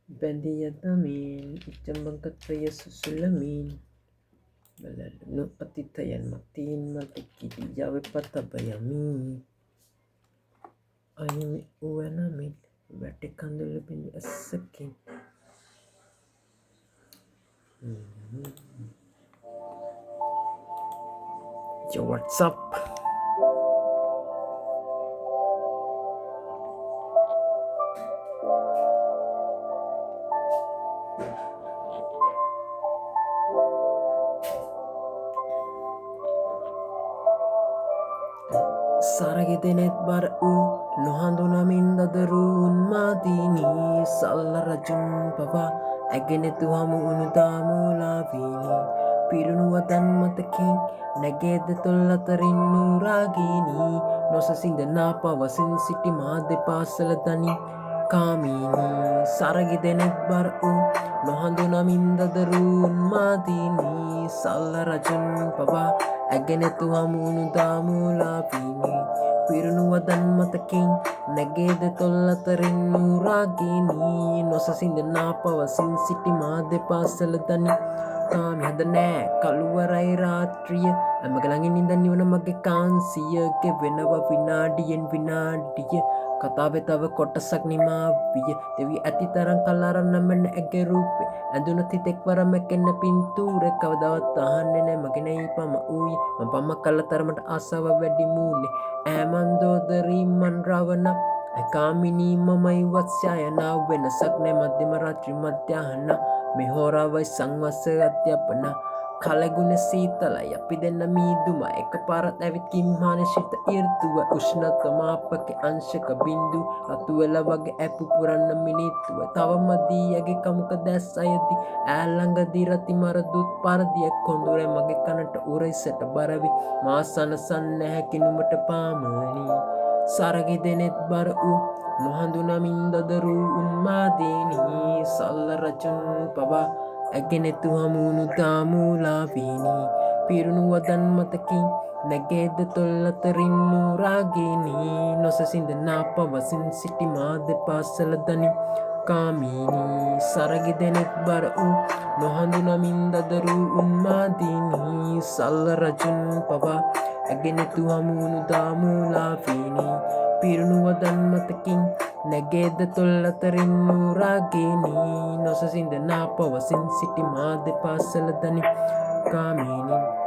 බැඳිය දමින් ඉච්චමගතය සුසුලමින් බලලුණු අතීතයන් මතින් මට කිරියාව පතබයමි අහිමි වුවනමින් වැටි කඳුළු බිඳු ඇසකින් Yo, what's up? සරගෙදෙනෙත් බර වූ නොහඳුනමින් දදරු උන්මාදීනී සල්ල රජුන් පවා ඇගෙනෙතු හමු උනුදාමූලාවීනී පිරුණුව දැන්මතකින් නැගේද තොල් අතරින් නූරාගීනී නොසසිඳනා පවසින් සිටි මා දෙපාසල දනි කාමීනී සරගෙදෙනෙත් බර වූ නොහඳුනමින් දදරු උන්මාදීනී සල්ල රජුන් පවා ඇගෙනෙතු හමු උනුදාමූලාවීනී පිරුණුව දැන්මතකින් නැගේද තොල් අතරින් නූරාගීනී නොසසිඳනා පවසින් සිටි මා දෙපාසල දනි කාමි හද නෑ කළුවරයි රාත්‍රිය ඇමගලඟින් ඉඳන් නිවන මගේ කාන්සිය ගෙවෙනවා විනාඩියෙන් විනාඩිය කතාවෙ තව කොටසක් නිමා විය දෙවි ඇති තරම් කලරන්න මෙන්න ඇගේ රූපේ ඇඳුන තිතෙක් වර මැකෙන්න පින්තූරෙ කවදාවත් අහන්නේ නෑ මගේ නෑ පම ඌයි මම පම කළ තරමට ආසාව වැඩි මූනේ ඈමන්දෝදරී මන් රවණ කාමිනී මමයි වත්ස්යයනා වෙනසක් නෑ මධ්‍යම රාත්‍රී මධ්‍යාහන මෙහෝරාවයි සංවස අධ්‍යාපන කලගුණ සීතලයි අපි දෙන්න මීදුම එක පාරත් ඇවිත් කිම්හාන ශිත ඉර්තුව උෂ්ණතමාපක අංශක බින්දු රතුවෙල වගේ ඇපු පුරන්න මිනිත්තුව තවම දීයගේ කමුක දැස් අයදි ඈල්ලඟදී රති මරදුත් පරදියක් කොඳුරේ මගේ කනට උරයිසට බරවි මා සනසන්න හැකිනුමට පාමනී සරගි දෙනෙත් බර වූ නොහඳුනමින් දදරු උන්මාදීනී සල්ල රජුන් පවා ඇගෙනෙතු හමුණු දාමූලාවීනී පිරුණුව දන්මතකින් නැගේද තොල් අතරින් නූරාගීනී නොසසිඳනා පවසින් සිටි මා දෙපාසල දනි කාමීනී සරගි දෙනෙත් බර වූ නොහඳුනමින් දදරු උන්මාදීනී සල්ල රජුන් පවා ඇගෙනෙතු හමුණු දාමූලාවීනී පිරුණුව දන්මතකින් නැගේද තොල් අතරින් නූරාගීනී නොසසිඳනා පවසින් සිටි මා දෙපාසල දනි කාමීනී